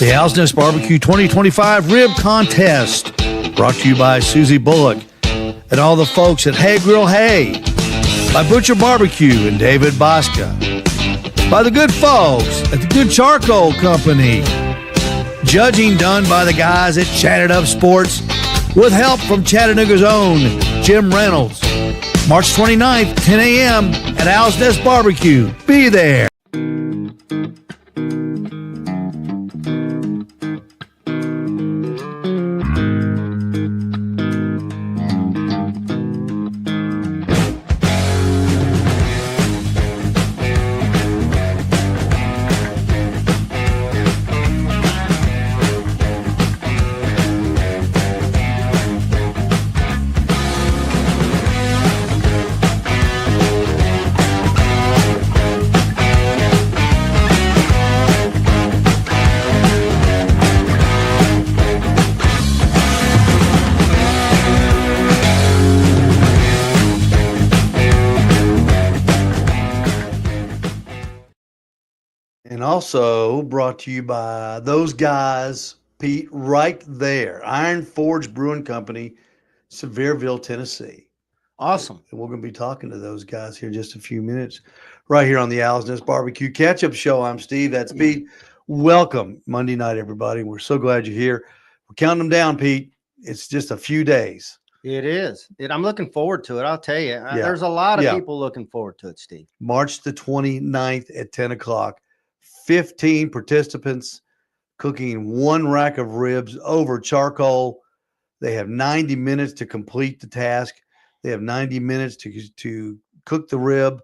The Owl's Nest Barbecue 2025 Rib Contest, brought to you by Susie Bullock and all the folks at Hey Grill Hey, by Butcher Barbecue and David Bosca, by the good folks at the Good Charcoal Company, judging done by the guys at Chatted Up Sports, with help from Chattanooga's own Jim Reynolds. March 29th, 10 a.m. at Owl's Nest Barbecue. Be there. And also brought to you by those guys, Pete, right there. Iron Forge Brewing Company, Sevierville, Tennessee. Awesome. And we're going to be talking to those guys here in just a few minutes, right here on the Owl's Nest Barbecue Catch-Up Show. I'm Steve. That's Pete. Welcome Monday night, everybody. We're so glad you're here. We're counting them down, Pete. It's just a few days. It is. I'm looking forward to it. I'll tell you. There's a lot of people looking forward to it, Steve. March the 29th at 10 o'clock. 15 participants cooking one rack of ribs over charcoal. They have 90 minutes to complete the task. They have 90 minutes to cook the rib,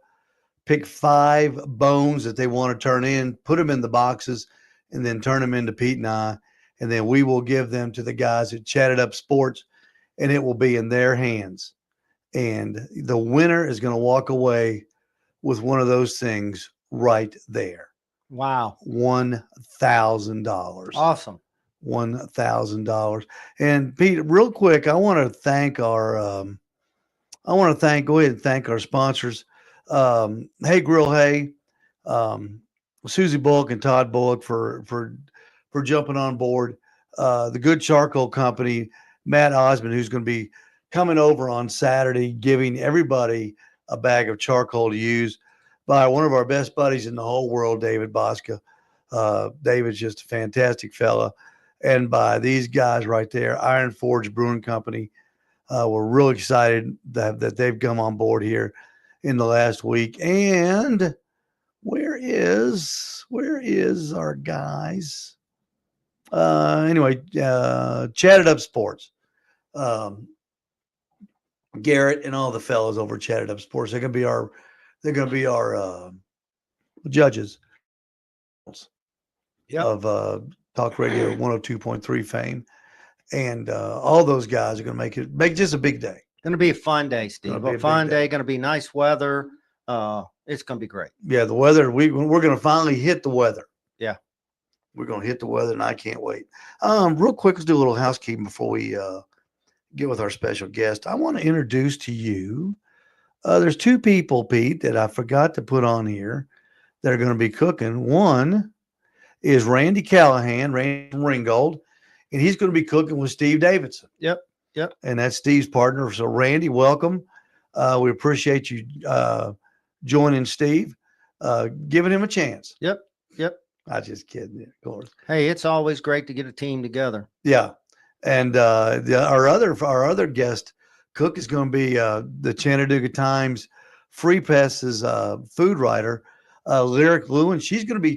pick 5 bones that they want to turn in, put them in the boxes, and then turn them into Pete and I. And then we will give them to the guys at Chatted Up Sports, and it will be in their hands. And the winner is going to walk away with one of those things right there. Wow. $1,000. Awesome. $1,000. And Pete, real quick, I want to thank our go ahead and thank our sponsors. Hey Grill Hey, Susie Bullock and Todd Bullock for jumping on board. The Good Charcoal Company, Matt Osmond, who's going to be coming over on Saturday, giving everybody a bag of charcoal to use, by one of our best buddies in the whole world, David Bosca. David's just a fantastic fella. And by these guys right there, Iron Forge Brewing Company. We're really excited that they've come on board here in the last week. And where is our guys? Anyway, Chatted Up Sports. Garrett and all the fellas over Chatted Up Sports. They're going to be our judges of Talk Radio 102.3 fame. And all those guys are going to make just a big day. Going to be a fun day, Steve. A fun day. Going to be nice weather. It's going to be great. Yeah, the weather. We're going to finally hit the weather. Yeah. We're going to hit the weather, and I can't wait. Real quick, let's do a little housekeeping before we get with our special guest. I want to introduce to you, there's 2 people, Pete, that I forgot to put on here that are going to be cooking. One is Randy Callahan, Randy from Ringgold, and he's going to be cooking with Steve Davidson. Yep. And that's Steve's partner. So, Randy, welcome. We appreciate you joining Steve, giving him a chance. Yep. I'm just kidding, of course. Hey, it's always great to get a team together. Yeah. And our other guest cook is going to be the Chattanooga Times Free Press's food writer, Lyric Lewin. She's going to be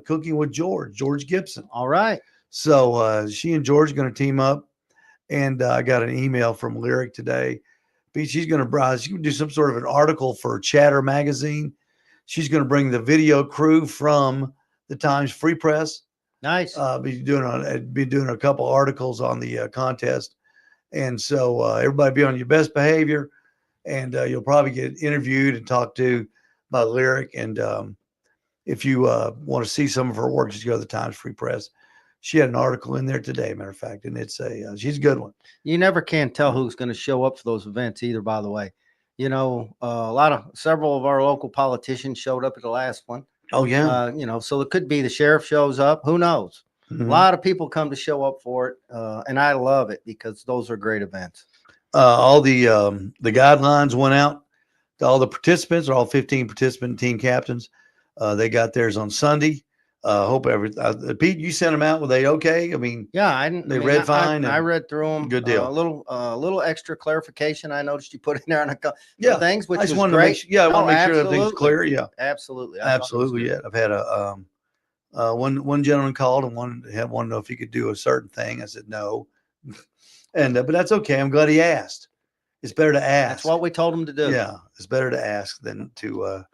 cooking with George Gibson. All right. So she and George are going to team up. And I got an email from Lyric today. She's going to do some sort of an article for Chatter magazine. She's going to bring the video crew from the Times Free Press. Nice. Be doing a couple articles on the contest. And so everybody be on your best behavior, and you'll probably get interviewed and talked to by Lyric. And if you want to see some of her work, just go to the Times Free Press. She had an article in there today, matter of fact, and it's she's a good one. You never can tell who's going to show up for those events either, by the way. several of our local politicians showed up at the last one. Oh yeah. So it could be the sheriff shows up. Who knows? A lot of people come to show up for it, and I love it because those are great events. All the guidelines went out to all the participants, or all 15 participant team captains. They got theirs on Sunday. Hope Pete, you sent them out. Were they okay? I mean, yeah, they read fine. I read through them. Good deal. A little extra clarification I noticed you put in there on a couple things, which I just was wanted great. to make I want to make sure everything's clear. Yeah, absolutely. Yeah, I've had one gentleman called and wanted to know if he could do a certain thing. I said no, and but that's okay. I'm glad he asked. It's better to ask. That's what we told him to do. Yeah, it's better to ask than to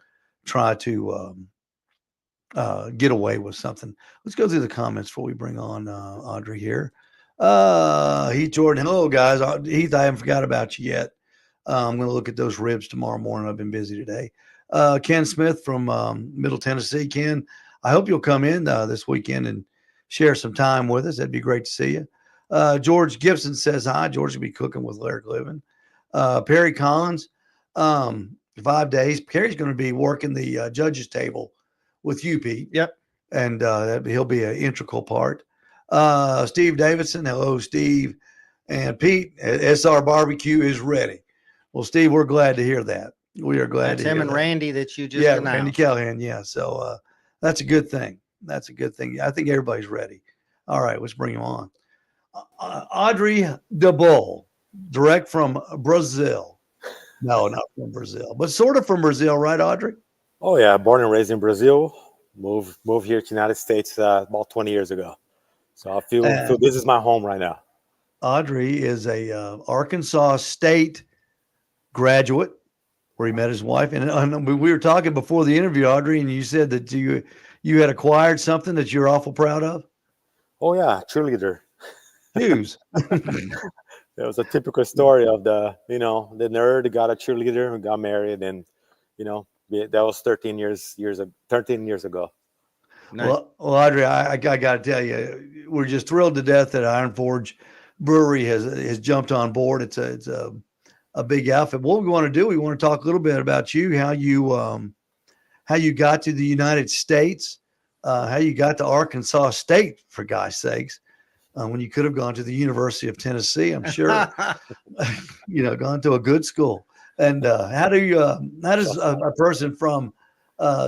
try to get away with something. Let's go through the comments before we bring on Audrey here. Heath Jordan, hello guys. Heath, I haven't forgot about you yet. I'm going to look at those ribs tomorrow morning. I've been busy today. Ken Smith from Middle Tennessee. Ken, I hope you'll come in this weekend and share some time with us. That'd be great to see you. George Gibson says hi. George will be cooking with Larry Cliven. Perry Collins, 5 days. Perry's going to be working the judges table with you, Pete. Yep. And he'll be an integral part. Steve Davidson, hello, Steve. And Pete, SR Barbecue is ready. Well, Steve, we're glad to hear that. We are glad that's to hear him and that. Randy that you just announced. Randy Callahan, yeah. So that's a good thing. That's a good thing. I think everybody's ready. All right, let's bring him on. Audrey DeBull, direct from Brazil. No, not from Brazil, but sort of from Brazil, right, Audrey? Oh yeah, born and raised in Brazil. Moved here to the United States about 20 years ago. So I feel this is my home right now. Audrey is a Arkansas State graduate where he met his wife. And we were talking before the interview, Audrey, and you said that you had acquired something that you're awful proud of. Oh yeah, cheerleader. News. It was a typical story of the nerd got a cheerleader who got married, and that was 13 years ago. Nice. Well, Audrey, I got to tell you, we're just thrilled to death that Iron Forge Brewery has jumped on board. It's a big outfit. What we want to do, we want to talk a little bit about you, how you got to the United States, how you got to Arkansas State, for gosh sakes, when you could have gone to the University of Tennessee, I'm sure, gone to a good school. And how does a person from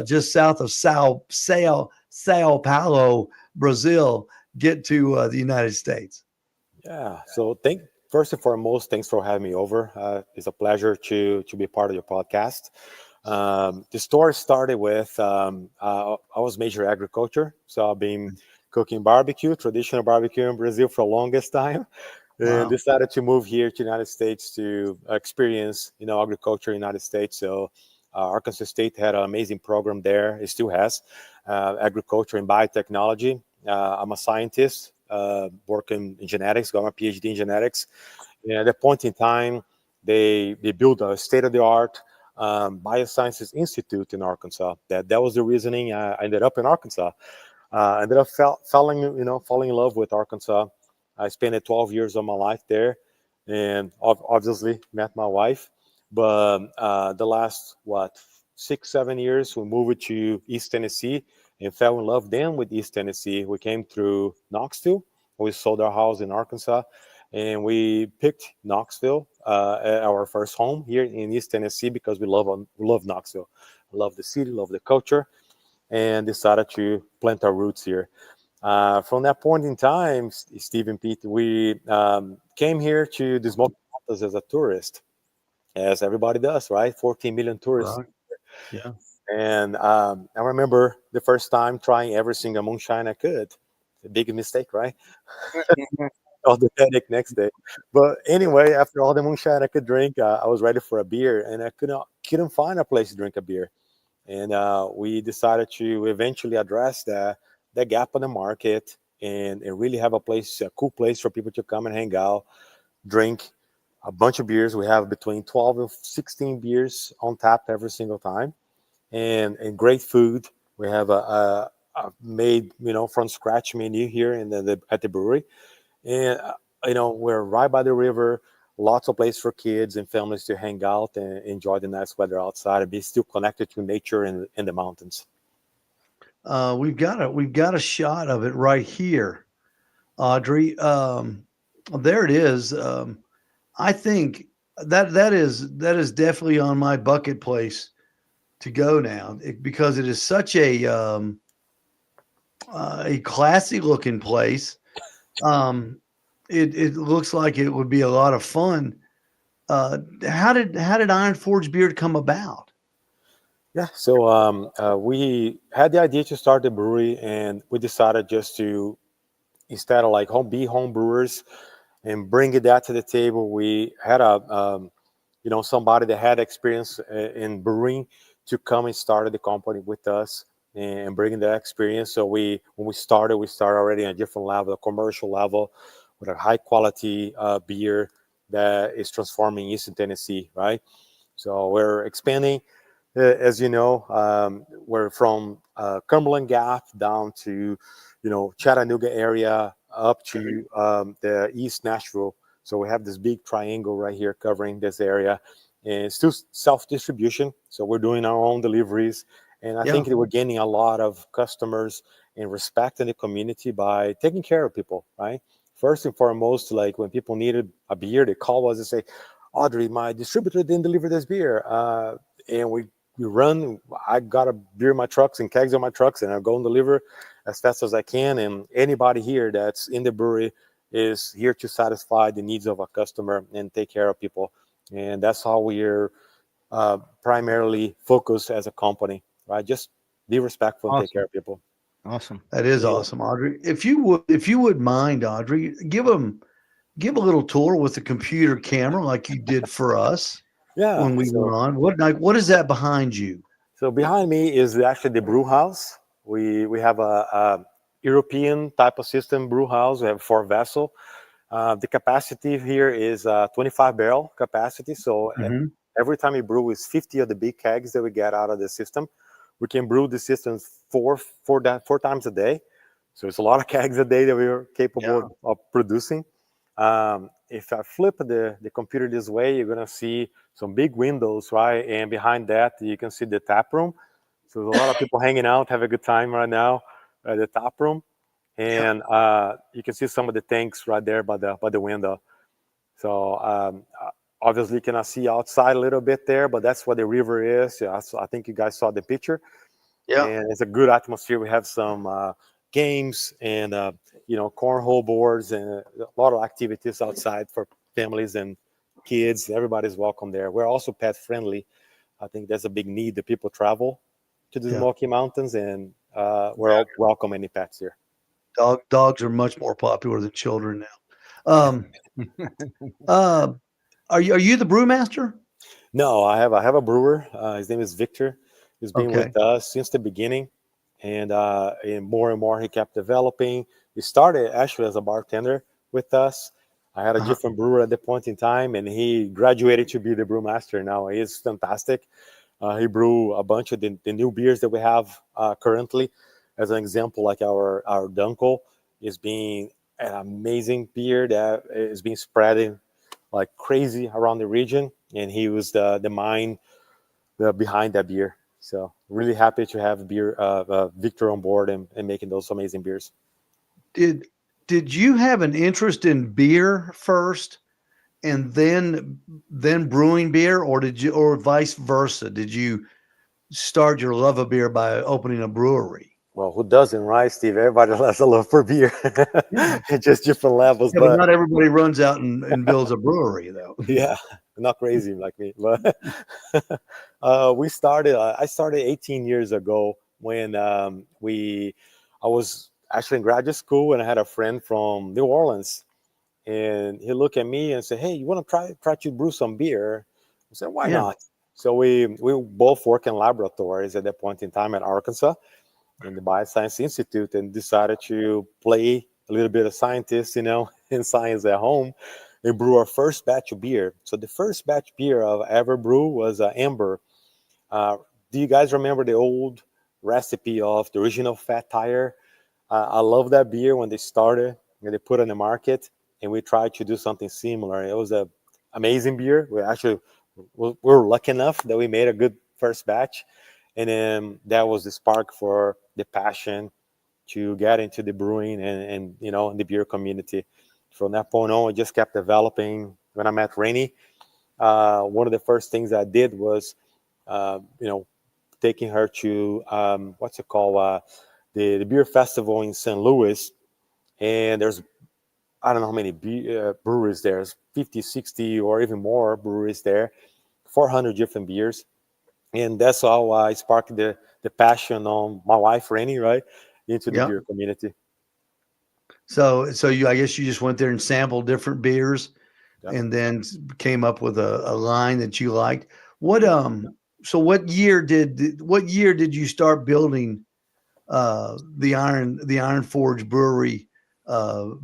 just south of Sao Paulo, Brazil, get to the United States? Yeah. So first and foremost, thanks for having me over. It's a pleasure to be part of your podcast. The story started with I was majoring agriculture, so I've been cooking traditional barbecue in Brazil for the longest time, and decided to move here to the United States to experience agriculture in the United States. So Arkansas State had an amazing program there. It still has agriculture and biotechnology. I'm a scientist working in genetics, got my PhD in genetics. And at that point in time, they built a state-of-the-art biosciences institute in Arkansas. That was the reasoning. I ended up in Arkansas. Ended up falling in love with Arkansas. I spent 12 years of my life there, and obviously met my wife. But the last 6-7 years, we moved to East Tennessee and fell in love then with East Tennessee. We came through Knoxville. We sold our house in Arkansas, and we picked Knoxville our first home here in East Tennessee because we love Knoxville. Love the city, love the culture, and decided to plant our roots here. From that point in time, Steve and Pete, we came here to the Smoky Mountains as a tourist, as everybody does, right? 14 million tourists. Right. Yeah. And I remember the first time trying every single moonshine I could. A big mistake, right? All the headache next day. But anyway, after all the moonshine I could drink, I was ready for a beer, and I couldn't find a place to drink a beer. And we decided to eventually address that gap on the market and really have a cool place for people to come and hang out, drink a bunch of beers. We have between 12 and 16 beers on tap every single time, and great food. We have a made from scratch menu here at the brewery, and we're right by the river. lots of place for kids and families to hang out and enjoy the nice weather outside and be still connected to nature and in the mountains. We've got a shot of it right here, Audrey. There it is. I think that is definitely on my bucket place to go now because it is such a classy looking place. It looks like it would be a lot of fun. How did Iron Forge Beard come about? Yeah, so we had the idea to start the brewery, and we decided just to, instead of like home brewers and bringing that to the table, we had somebody that had experience in brewing to come and started the company with us and bringing that experience. So when we started already on a different level, a commercial level, with a high quality beer that is transforming Eastern Tennessee, right? So we're expanding. As you know, we're from Cumberland Gap down to, Chattanooga area up to the East Nashville. So we have this big triangle right here covering this area, and it's still self-distribution. So we're doing our own deliveries, and I Yeah. think that we're gaining a lot of customers and respect in the community by taking care of people, right? First and foremost, like when people needed a beer, they call us and say, "Audrey, my distributor didn't deliver this beer," and we run. I got a beer in my trucks and kegs on my trucks, and I go and deliver as fast as I can. And anybody here that's in the brewery is here to satisfy the needs of a customer and take care of people. And that's how we're primarily focused as a company, right? Just be respectful and take care of people. Awesome. That is Yeah. awesome, Audrey. If you would mind, Audrey, give a little tour with the computer camera like you did for us Yeah. when we went on. What is that behind you? So behind me is actually the brew house. We have a European type of system brew house. We have 4 vessel. The capacity here is 25 barrel capacity. So Mhm. every time we brew is 50 of the big kegs that we get out of the system. We can brew the systems four times a day. So it's a lot of kegs a day that we're capable of producing. If I flip the computer this way, you're gonna see some big windows, right? And behind that, you can see the tap room. So there's a lot of people hanging out, have a good time right now at the tap room, and you can see some of the tanks right there by the window. So obviously you cannot see outside a little bit there, but that's where the river is. Yeah, so I think you guys saw the picture, and it's a good atmosphere. We have some games and cornhole boards and a lot of activities outside for families and kids. Everybody's welcome there. We're also pet friendly. I think there's a big need that people travel to the Yeah. Smoky Mountains, and we're all welcome any pets here. Dogs are much more popular than children now. Uh, are you the brewmaster? No, I have a brewer. His name is Victor. He's been Okay. with us since the beginning, and more and more he kept developing. He started actually as a bartender with us. I had a Uh-huh. different brewer at the point in time, and he graduated to be the brewmaster now. He is fantastic. He brew a bunch of the new beers that we have currently. As an example, like our Dunkel is being an amazing beer that is being spreading like crazy around the region, and he was the mind behind that beer. So really happy to have Victor on board and making those amazing beers. Did you have an interest in beer first and then brewing beer, or vice versa? Did you start your love of beer by opening a brewery? Well, who doesn't, right, Steve? Everybody has a love for beer, Yeah. just different levels. Yeah, but But not everybody runs out and builds a brewery, though. yeah, not crazy like me. But I started 18 years ago when I was actually in graduate school, and I had a friend from New Orleans, and he looked at me and said, "Hey, you want to try to brew some beer?" I said, "Why Yeah. not?" So we both work in laboratories at that point in time at Arkansas in the Bioscience Institute, and decided to play a little bit of scientist, in science at home, and brew our first batch of beer. So the first batch beer I've ever brewed was Amber. Uh, do you guys remember the old recipe of the original Fat Tire? I love that beer when they started and they put it on the market, and we tried to do something similar. It was a amazing beer. We're lucky enough that we made a good first batch, and then that was the spark for the passion to get into the brewing and the beer community. From that point on, I just kept developing. When I met Rainy, one of the first things I did was, taking her to what's it called, the beer festival in St. Louis, and there's I don't know how many breweries there. There's 50, 60, or even more breweries there, 400 different beers, and that's how I sparked the passion on my wife Rainy, right, into the Yeah. beer community. So I guess you just went there and sampled different beers, Yep. and then came up with a line that you liked. So what year did you start building the Iron Forge Brewery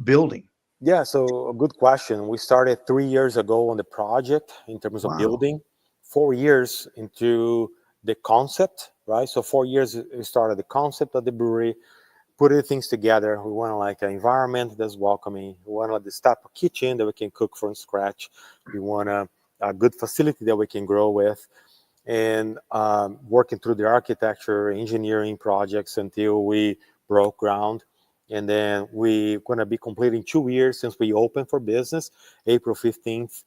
building? Yeah, so a good question. We started 3 years ago on the project in terms of Wow. building, 4 years into the concept, right? So 4 years we started the concept of the brewery, putting things together. We want like an environment that's welcoming. We want like this type of kitchen that we can cook from scratch. We want a good facility that we can grow with, and working through the architecture, engineering projects until we broke ground. And then we're going to be completing 2 years since we opened for business, April 15th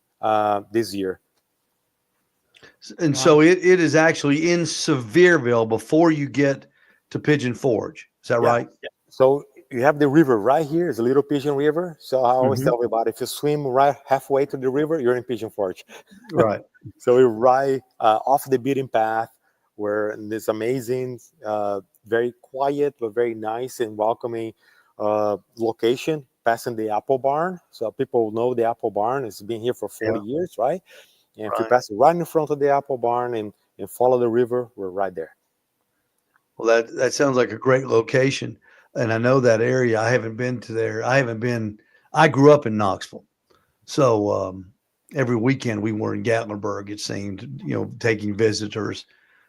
this year. And so it is actually in Sevierville before you get to Pigeon Forge. Is that right? Yeah. So you have the river right here. It's a Little Pigeon River. So I always tell everybody, if you swim right halfway to the river, you're in Pigeon Forge. Right. So we're right off the beaten path, where in this amazing, very quiet but very nice and welcoming location, passing the Apple Barn. So people know the Apple Barn. It's been here for 40 years, right? And if you pass right in front of the Apple Barn and follow the river, we're right there. Well, that sounds like a great location, and I know that area. I haven't been to there. I grew up in Knoxville, so every weekend we were in Gatlinburg. It seemed, taking visitors,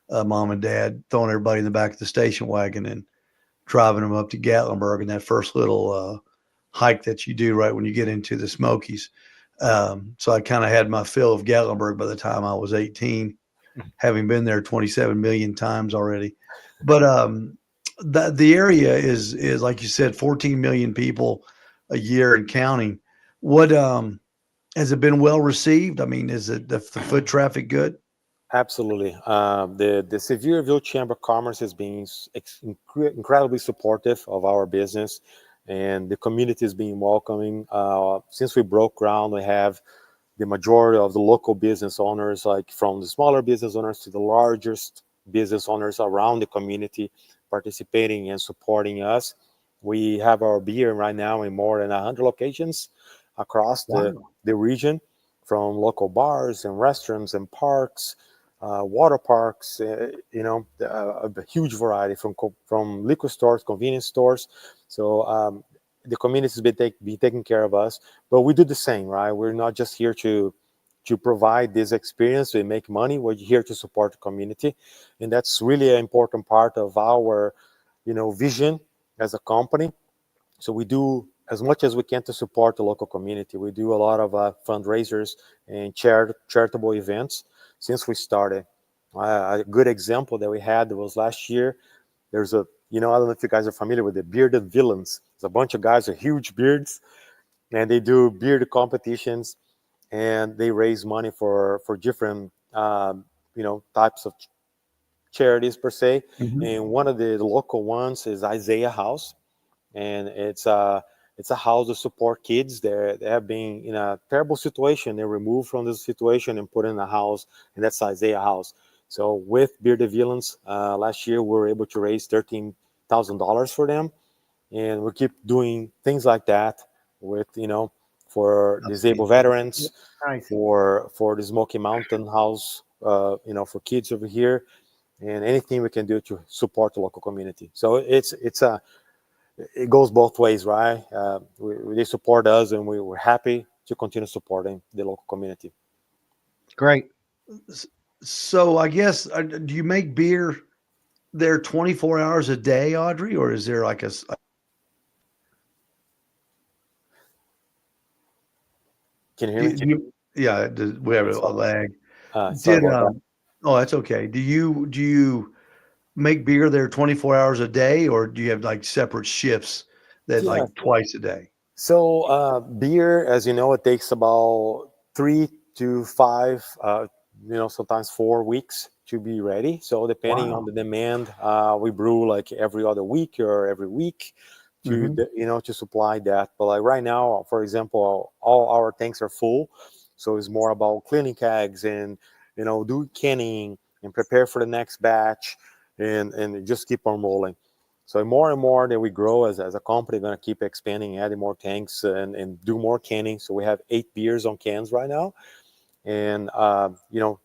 mom and dad, throwing everybody in the back of the station wagon and driving them up to Gatlinburg, and that first little hike that you do right when you get into the Smokies. So I kind of had my fill of Gatlinburg by the time I was 18, having been there 27 million times already. But the area is like you said, 14 million people a year and counting. What has it been well received? I mean, is it the foot traffic good? Absolutely. The Sevierville Chamber of Commerce has been incredibly supportive of our business, and the community is being welcoming. Since we broke ground, we have the majority of the local business owners, like from the smaller business owners to the largest business owners around the community, participating and supporting us. We have our beer right now in more than 100 locations across the region, from local bars and restaurants and parks, water parks, a huge variety from liquor stores, convenience stores. So the community has been taking care of us, but we do the same, right? We're not just here to provide this experience to make money. We're here to support the community, and that's really an important part of our, vision as a company. So we do as much as we can to support the local community. We do a lot of fundraisers and charitable events since we started. A good example that we had was last year. There's I don't know if you guys are familiar with the Bearded Villains. It's a bunch of guys with huge beards, and they do beard competitions, and they raise money for different types of charities per se. And one of the local ones is Isaiah House, and it's a house to support kids. They have been in a terrible situation. They're removed from this situation and put in a house, and that's Isaiah House. So with Bearded Villains, last year we were able to raise $13,000 for them, and we keep doing things like that with for disabled veterans, for the Smoky Mountain House, for kids over here, and anything we can do to support the local community. So it goes both ways, right? They support us, and we're happy to continue supporting the local community. Great. So I guess, do you make beer there 24 hours a day, Audrey, or is there like Can you hear me? Yeah, we have a So, lag. sorry Did about that. oh, that's okay. Do you make beer there 24 hours a day, or do you have like separate shifts that Yeah. like twice a day? So beer, as you know, it takes about 3 to 5, sometimes 4 weeks to be ready. So depending on Wow. the demand, we brew like every other week or every week to Hmm. to supply that. But like right now, for example, all our tanks are full, so it's more about cleaning kegs and do canning and prepare for the next batch, and just keep on rolling. So more and more that we grow as a company, going to keep expanding, adding more tanks and do more canning. So we have 8 beers on cans right now. And,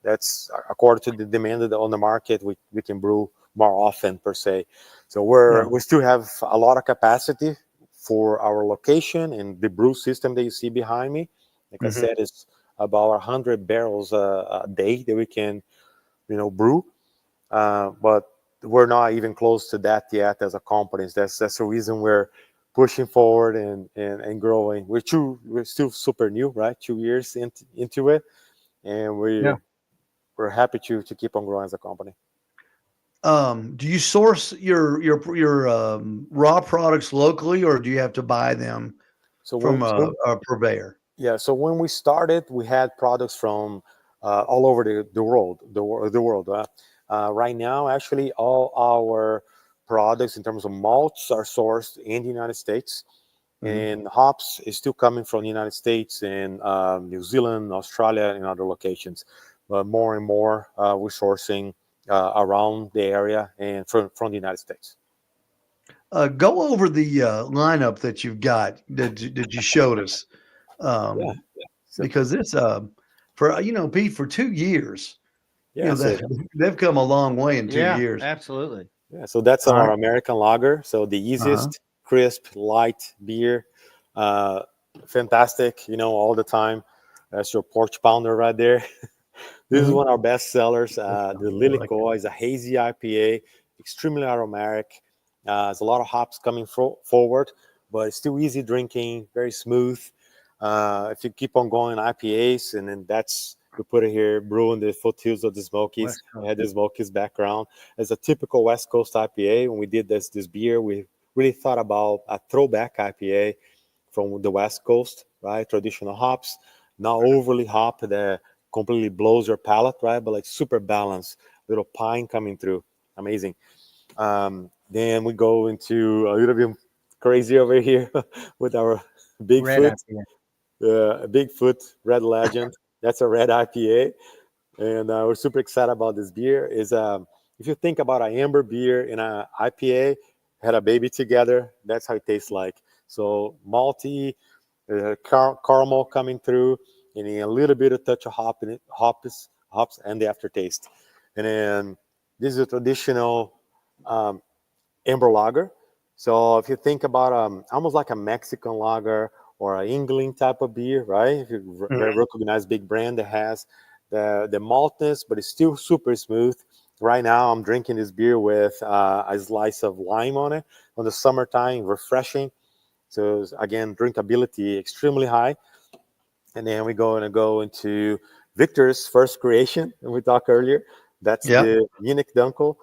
that's according to the demand on the market, we can brew more often per se. So Yeah. we still have a lot of capacity for our location and the brew system that you see behind me. Like I Hmm. said, it's about 100 barrels a day that we can, brew. But we're not even close to that yet as a company. That's the reason we're pushing forward and growing. We're still super new, right? 2 years into it, and Yeah. we're happy to keep on growing as a company. Do you source your raw products locally, or do you have to buy them So from when so a purveyor? yeah, so when we started, we had products from all over the world, the world. Right now, actually, all our products in terms of malts are sourced in the United States, Hmm. and hops is still coming from the United States and New Zealand, Australia, and other locations. But more and more, we're sourcing around the area and from the United States. Go over the lineup that you've got that you showed us, Yeah. um, So because it's for Pete, for 2 years, yeah. that they've come a long way in two Yeah, years. absolutely. So that's All our right. American lager. So the Uh-huh. easiest, crisp, light beer. Uh, Fantastic, all the time. That's your porch pounder right there. This is Hmm. one of our best sellers. The Like it. Lilico is a hazy IPA, extremely aromatic. There's a lot of hops coming forward, but it's still easy drinking, very smooth. If you keep on going IPAs, and then we put it here, brewing the foothills of the Smokies. West It Coast. had the Smokies background. As a typical West Coast IPA, when we did this beer, we really thought about a throwback IPA from the West Coast, right? Traditional hops, not overly hop that completely blows your palate, right? But like super balanced, little pine coming through. Amazing. Then we go into a little bit crazy over here with our Red Bigfoot, IPA. Bigfoot Red Legend. That's a red IPA, and we're super excited about this beer. Is If you think about an amber beer and an IPA had a baby together, that's how it tastes like. So malty, caramel coming through, and then a little bit of touch of hop in it, hops, and the aftertaste. And then this is a traditional um, amber lager. So if you think about almost like a Mexican lager or an England type of beer, right? If you very Mhm. recognized big brand that has the maltness, but it's still super smooth. Right now, I'm drinking this beer with a slice of lime on it. On the summertime, refreshing. So again, drinkability extremely high. And then we're going to go into Victor's first creation, and we talked earlier. That's Yeah. the Munich Dunkel.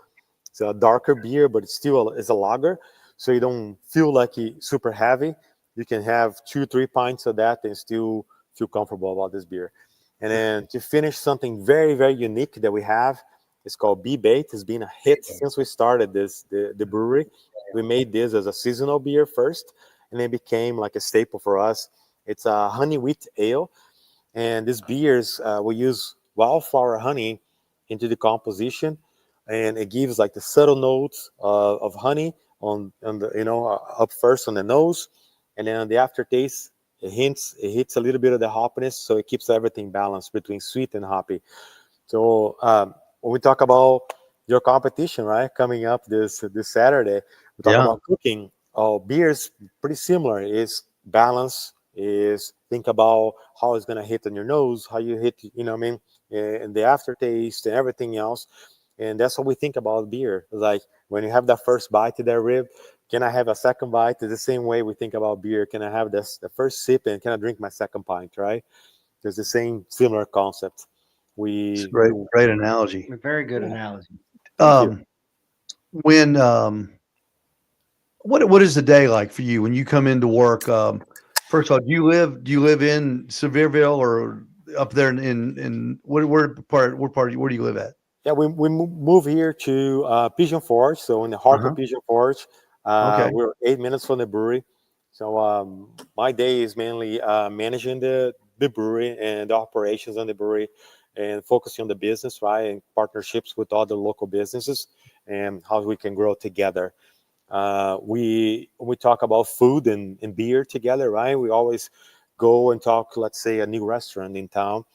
It's a darker beer, but it's still is a lager, so you don't feel like it's super heavy. You can have 2, 3 pints of that and still feel comfortable about this beer. And then to finish, something very, very unique that we have, it's called Bee Bait. It's been a hit since we started the brewery. We made this as a seasonal beer first, and it became like a staple for us. It's a honey wheat ale, and these beers we use wildflower honey into the composition, and it gives like the subtle notes of honey on the up first on the nose, and then on the aftertaste it hits a little bit of the hoppiness, so it keeps everything balanced between sweet and hoppy. So when we talk about your competition, right, coming up this Saturday, we talk Yeah. about cooking. Oh, beers pretty similar. Is balance. Is think about how it's gonna hit on your nose, how you hit, what I mean, and the aftertaste and everything else. And that's what we think about beer. Like when you have that first bite of that rib, can I have a second bite? It's the same way we think about beer. Can I have the first sip and can I drink my second pint, right? There's the same similar concept. It's a We great analogy. A very good Yeah. analogy. Thank you. When what is the day like for you when you come into work? First of all, do you live in Sevierville or up there in where do you live at? Yeah, we move here to Pigeon Forge, so in the heart Uh-huh. of Pigeon Forge. Okay. We're 8 minutes from the brewery. So my day is mainly managing the brewery and the operations on the brewery and focusing on the business, right, and partnerships with other local businesses and how we can grow together. We talk about food and beer together, right? We always go and talk, let's say, a new restaurant in town.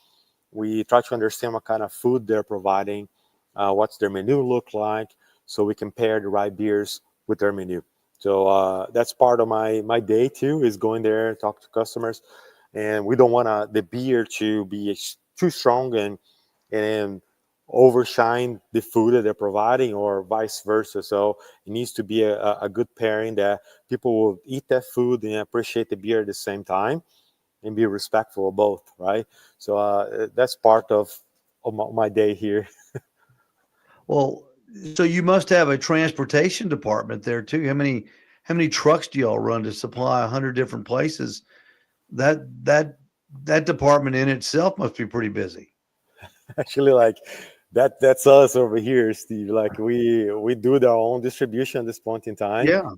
We try to understand what kind of food they're providing, what's their menu look like, so we can pair the right beers with their menu. So that's part of my day too, is going there, talk to customers, and we don't want the beer to be too strong and overshine the food that they're providing, or vice versa. So it needs to be a good pairing that people will eat that food and appreciate the beer at the same time and be respectful of both, right? So that's part of my day here. Well, so you must have a transportation department there too. How many trucks do y'all run to supply 100 different places? That that that department in itself must be pretty busy. Actually, like that's us over here, Steve. Like we do our own distribution at this point in time. Yeah.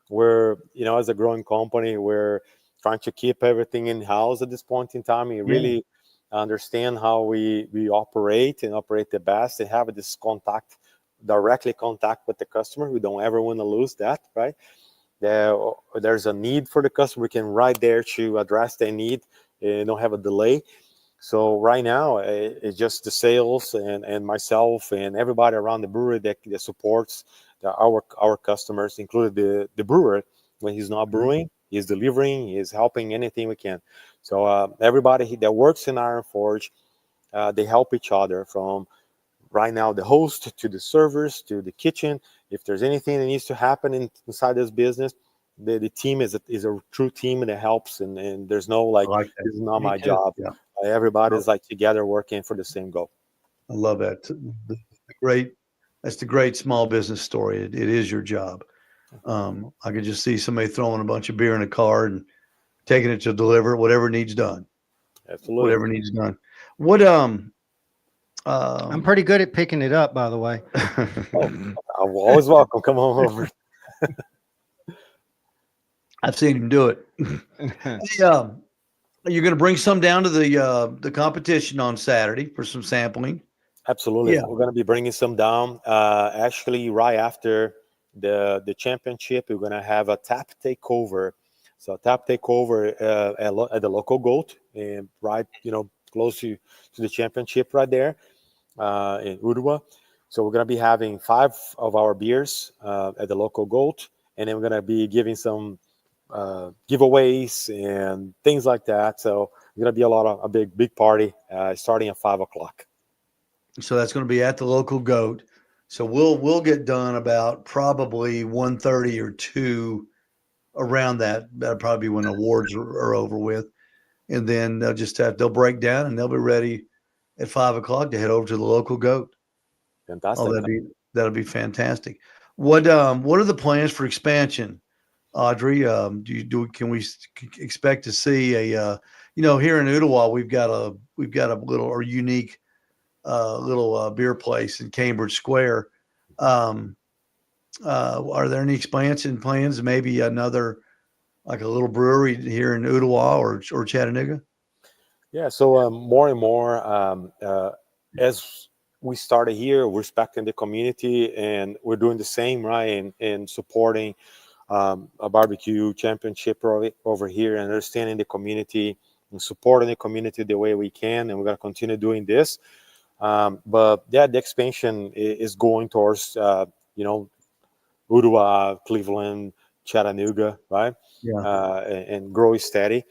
We're, as a growing company, we're trying to keep everything in house at this point in time. We Yeah. really understand how we operate and operate the best and have this directly contact with the customer. We don't ever want to lose that, right? There's a need for the customer. We can right there to address their need and don't have a delay. So right now, it's just the sales and myself and everybody around the brewery that supports our customers, including the brewer. When he's not Mhm. brewing, he's delivering, he's helping anything we can. So everybody that works in Iron Forge, they help each other, from right now the host to the servers to the kitchen. If there's anything that needs to happen inside this business, the team is a true team that helps, and there's no I like, like that. this is not Me my too. job. Yeah. Everybody's like together working for the same goal. I love that. Great. That's the great small business story. It is your job. I could just see somebody throwing a bunch of beer in a car and taking it to deliver whatever needs done. Absolutely. Whatever needs done. What I'm pretty good at picking it up, by the way. Oh, I'm always welcome. Come on over. I've seen him do it. Hey, you're going to bring some down to the competition on Saturday for some sampling. Absolutely. Yeah. We're going to be bringing some down. Actually, right after the championship, we're going to have a tap takeover. So tap takeover at the local goat, and right, close to the championship right there in Uruguay. So we're going to be having 5 of our beers at the local goat, and then we're going to be giving some giveaways and things like that. So it's going to be a big party starting at 5 o'clock. So that's going to be at the local goat. So we'll get done about probably 1:30 or 2 around that. That'll probably be when awards are over with. And then they'll break down and they'll be ready at 5 o'clock to head over to the local goat. Oh, Fantastic. that'll be fantastic. What are the plans for expansion, Audrey? Can we expect to see here in Ottawa we've got a little or unique little beer place in Cambridge Square. Are there any expansion plans? Maybe another like a little brewery here in Ottawa or Chattanooga? Yeah. So more and more, as we started here, we're respecting the community, and we're doing the same, right, in supporting a barbecue championship over here, and understanding the community and supporting the community the way we can, and we're going to continue doing this. But yeah, the expansion is going towards Ottawa, Cleveland, Chattanooga, right? Yeah. And grow steady.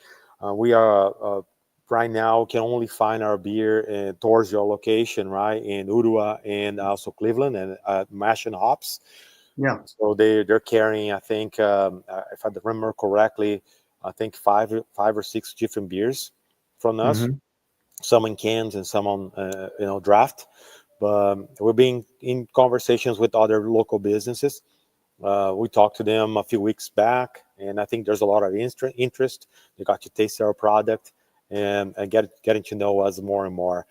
We are right now can only find our beer towards your location, right, in Ottawa and also Cleveland and Mash and Hops. Yeah. So they're carrying, I think, if I remember correctly, I think five or six different beers from us. Mm-hmm. some in cans and some on draft. But we're being in conversations with other local businesses. We talked to them a few weeks back, and I think there's a lot of interest. They got to taste our product and getting to know us more and more.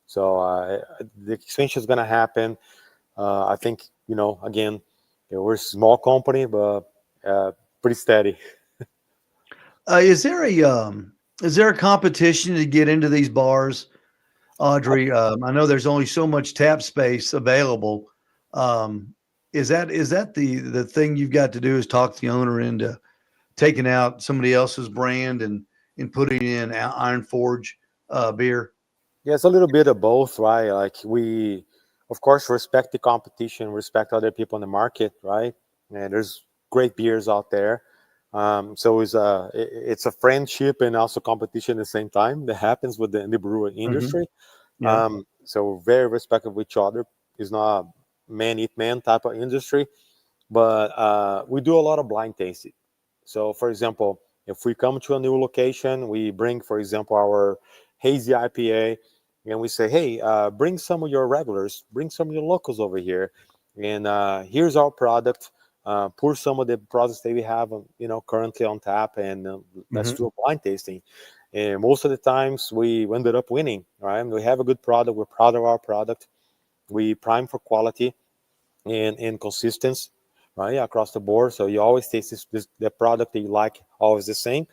So the expansion is going to happen. I think, again, we're a small company, but pretty steady. Is there a competition to get into these bars, Audrey? I know there's only so much tap space available. Is that the thing you've got to do is talk the owner into taking out somebody else's brand and putting in Iron Forge beer? Yeah, it's a little bit of both, right? Like we, of course, respect the competition, respect other people in the market, right? And there's great beers out there. So it's a friendship and also competition at the same time that happens with the brewing industry. Yeah. So we're very respectful of each other. It's not a man eat man type of industry, but we do a lot of blind tasting. So, for example, if we come to a new location, we bring, for example, our hazy IPA, and we say, "Hey, bring some of your regulars, bring some of your locals over here, and here's our product. Pour some of the products that we have, currently on tap, and let's do a blind tasting." And most of the times, we ended up winning. Right? We have a good product. We're proud of our product. We prime for quality and consistency, right, across the board. So you always taste the product that you like, always the same.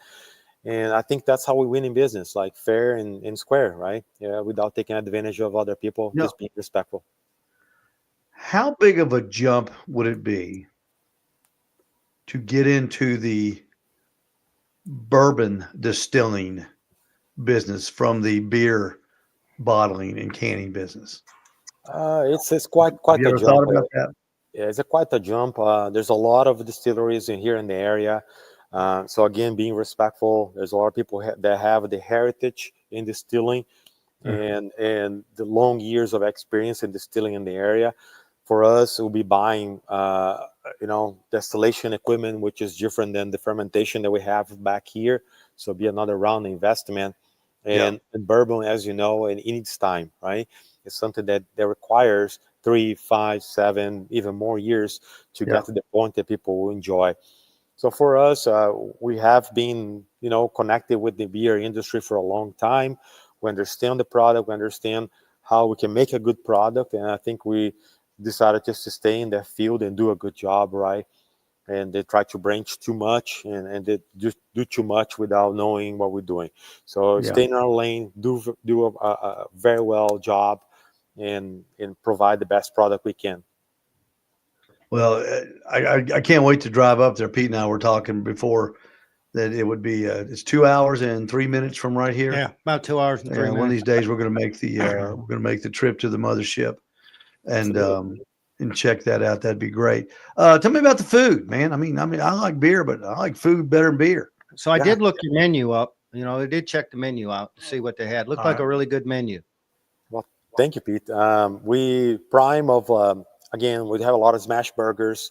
And I think that's how we win in business, like fair and square, right? Yeah, without taking advantage of other people, No. just being respectful. How big of a jump would it be to get into the bourbon distilling business from the beer bottling and canning business? It's quite Have you a ever jump. thought about that? Yeah, it's quite a jump. There's a lot of distilleries in here in the area. So again, being respectful, there's a lot of people that have the heritage in distilling and the long years of experience in distilling in the area. For us, we'll be buying, distillation equipment, which is different than the fermentation that we have back here. So it'll be another round investment. And bourbon, as you know, it needs time, right? It's something that requires 3, 5, 7, even more years to get to the point that people will enjoy. So for us, we have been, connected with the beer industry for a long time. We understand the product. We understand how we can make a good product. And I think we decided just to stay in that field and do a good job, right? And they try to branch too much and they just do too much without knowing what we're doing. So stay in our lane, do a very well job, and provide the best product we can. Well, I can't wait to drive up there. Pete and I were talking before that it would be it's 2 hours and 3 minutes from right here. Yeah, about 2 hours and 3 And minutes. one of these days we're going to make the trip to the mothership and check that out. That'd be great. Tell me about the food, man. I mean, I like beer, but I like food better than beer. So I did look your menu up. I did check the menu out to see what they had. Looked like a really good menu. Well, thank you, Pete. We prime of again, we have a lot of smash burgers.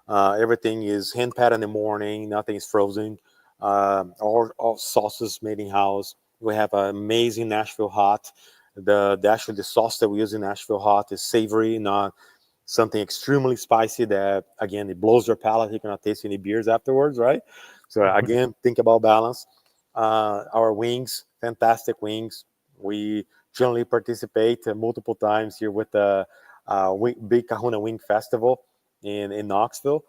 Everything is hand pat in the morning. Nothing is frozen. All sauces made in house. We have an amazing Nashville hot. The sauce that we use in Nashville hot is savory, not something extremely spicy that again it blows your palate. You cannot taste any beers afterwards, right? So again, think about balance. Our wings, fantastic wings. We generally participate multiple times here with the Big Kahuna Wing Festival in Knoxville,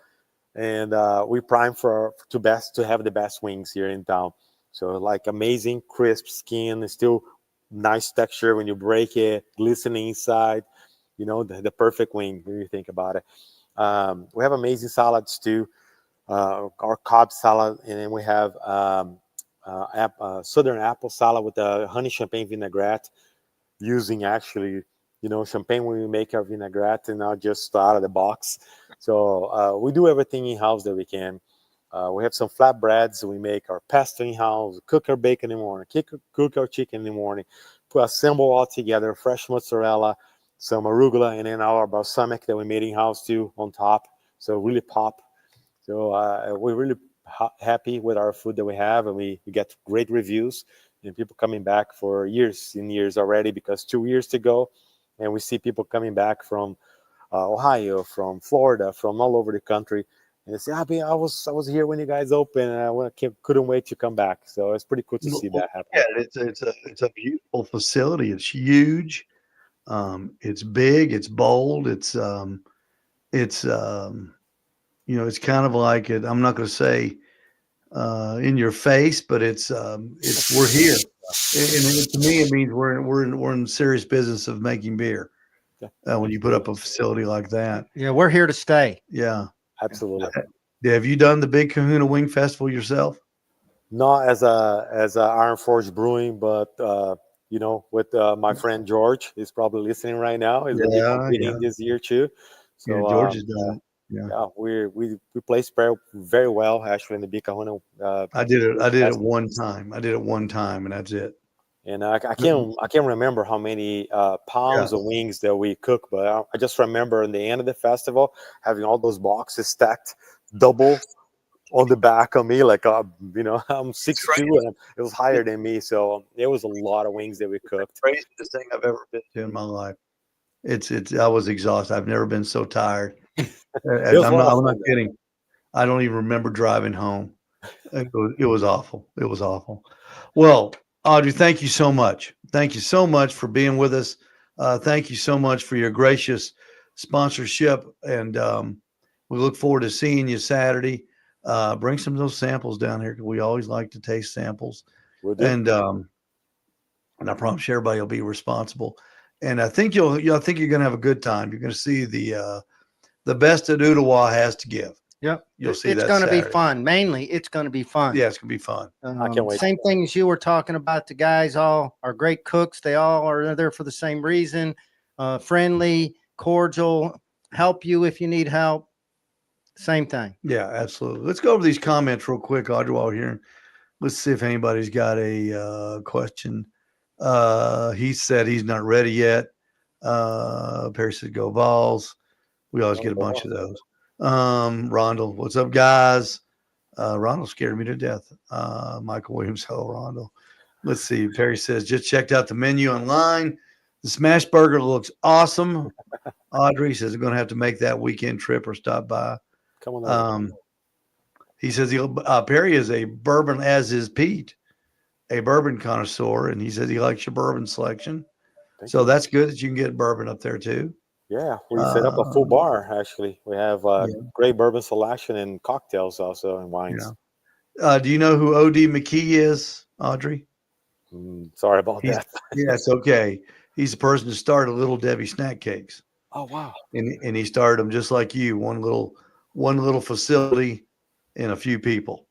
and we prime to have the best wings here in town. So like amazing crisp skin, still nice texture when you break it, glistening inside. The perfect wing when you think about it. We have amazing salads too. Our Cobb salad, and then we have southern apple salad with a honey champagne vinaigrette, using actually champagne when we make our vinaigrette and not just out of the box. So we do everything in house that we can. We have some flatbreads. We make our pesto in house, cook our bacon in the morning, cook our chicken in the morning, assemble all together, fresh mozzarella, some arugula, and then our balsamic that we made in house too on top. So really pop. So we're really happy with our food that we have, and we get great reviews. and people coming back for years and years already, because 2 years to go, and we see people coming back from Ohio, from Florida, from all over the country, and they say, I was here when you guys opened, and couldn't wait to come back. So it's pretty cool to see that happen. Yeah, it's a beautiful facility. It's huge. It's big. It's bold. It's it's kind of like it. I'm not going to say in your face, but it's we're here, and to me it means we're in serious business of making beer. When you put up a facility like that, Yeah, we're here to stay. yeah, Absolutely. Have you done the Big Kahuna Wing Festival yourself? Not as a Iron Forge Brewing, but with my friend George, he's probably listening right now. He's going to be competing this year too. So Yeah, George has done it. Yeah, we placed very well actually in the Big Kahuna. I did it one time. And that's it. And I can't remember how many pounds of wings that we cooked, but I just remember in the end of the festival having all those boxes stacked double on the back of me, like I'm 6'2", and it was higher than me, so it was a lot of wings that we cooked. Craziest thing I've ever been to in my life. I was exhausted. I've never been so tired. I'm not kidding. I don't even remember driving home. It was awful. It was awful. Well, Audrey, thank you so much. Thank you so much for being with us. Thank you so much for your gracious sponsorship, and we look forward to seeing you Saturday. Bring some of those samples down here, because we always like to taste samples. And I promise you everybody will be responsible. And I think you're going to have a good time. You're going to see the best that Ottawa has to give. Yep. You'll see it's that going to be Saturday. Fun. Mainly, it's going to be fun. Yeah, it's going to be fun. I can't wait. Same thing as you were talking about. The guys all are great cooks. They all are there for the same reason. Friendly, cordial, help you if you need help. Same thing. Yeah, absolutely. Let's go over these comments real quick, Audrey, while we're here. Let's see if anybody's got a question. He said he's not ready yet. Perry said, go Vols. We always get a bunch of those. Rondell, what's up, guys? Rondell scared me to death. Michael Williams, hello, Rondell. Let's see. Perry says, just checked out the menu online. The smash burger looks awesome. Audrey says, I'm going to have to make that weekend trip or stop by. Come on. He says Perry is a bourbon, as is Pete, a bourbon connoisseur, and he says he likes your bourbon selection. So that's good that you can get bourbon up there too. Yeah, we set up a full bar. Actually, we have great bourbon selection and cocktails also, and wines. Yeah. Do you know who O.D. McKee is, Audrey? Sorry about that. Yeah, it's okay. He's the person that started Little Debbie Snack Cakes. Oh wow! And he started them just like you, one little facility and a few people,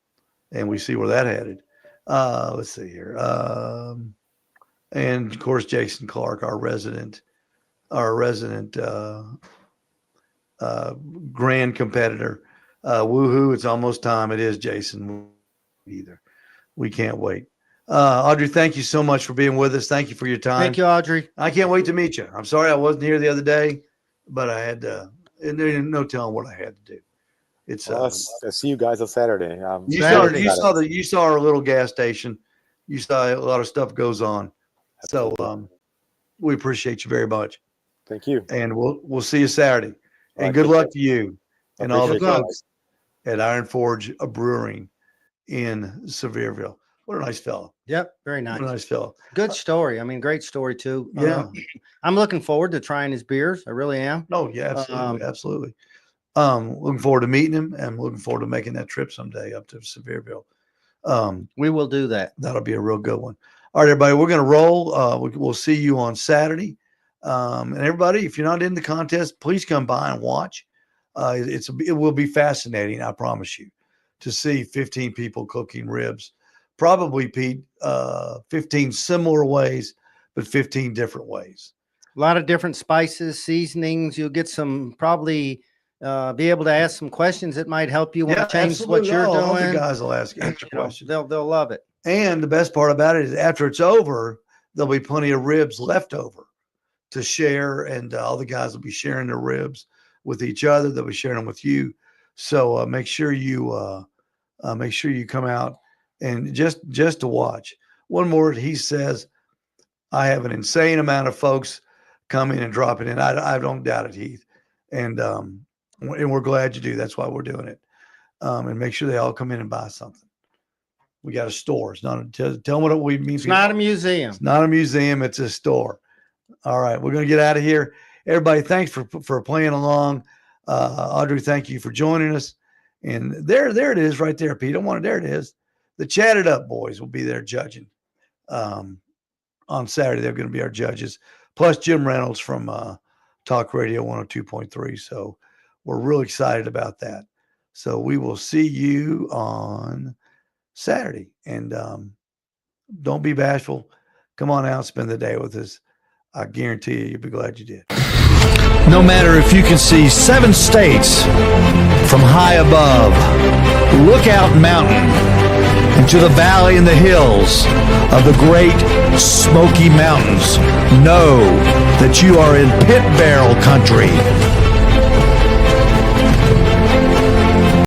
and we see where that headed. Let's see here, and of course Jason Clark, our resident grand competitor. Woohoo! It's almost time. It is, Jason. Either we can't wait. Audrey, thank you so much for being with us. Thank you for your time. Thank you, Audrey. I can't wait to meet you. I'm sorry I wasn't here the other day, but I had to. And there's no telling what I had to do. It's I'll see you guys on Saturday. You saw our little gas station. You saw a lot of stuff goes on. Absolutely. So we appreciate you very much. Thank you. And we'll see you Saturday. And good luck to you and all the folks at Iron Forge Brewing in Sevierville. What a nice fellow. Yep, very nice. What a nice fellow. Good story. I mean, great story too. Yeah. I'm looking forward to trying his beers. I really am. Oh, yeah, absolutely. Absolutely. Looking forward to meeting him, and looking forward to making that trip someday up to Sevierville. We will do that. That'll be a real good one. All right, everybody, we're going to roll. We'll see you on Saturday. And everybody, if you're not in the contest, please come by and watch. It will be fascinating, I promise you, to see 15 people cooking ribs. Probably, Pete, 15 similar ways, but 15 different ways. A lot of different spices, seasonings. You'll get some probably be able to ask some questions that might help you want to change what you're doing. All the guys will ask extra questions. They'll love it. And the best part about it is after it's over, there'll be plenty of ribs left over to share, and all the guys will be sharing their ribs with each other. They'll be sharing them with you. So make sure you come out and just to watch. one more. He says, I have an insane amount of folks coming and dropping in. I don't doubt it, Heath. And we're glad you do. That's why we're doing it. And make sure they all come in and buy something. We got a store. It's not tell them what we mean. It's not a museum. It's not a museum. It's a store. All right. We're going to get out of here. Everybody, thanks for playing along. Audrey, thank you for joining us. And there it is right there, Pete. There it is. The Chat It Up boys will be there judging. On Saturday, they're going to be our judges. Plus Jim Reynolds from Talk Radio 102.3. So we're really excited about that. So we will see you on Saturday. And don't be bashful. Come on out, spend the day with us. I guarantee you'll be glad you did. No matter if you can see 7 states from high above, Lookout Mountain, into the valley and the hills of the great Smoky Mountains, know that you are in Pit Barrel country.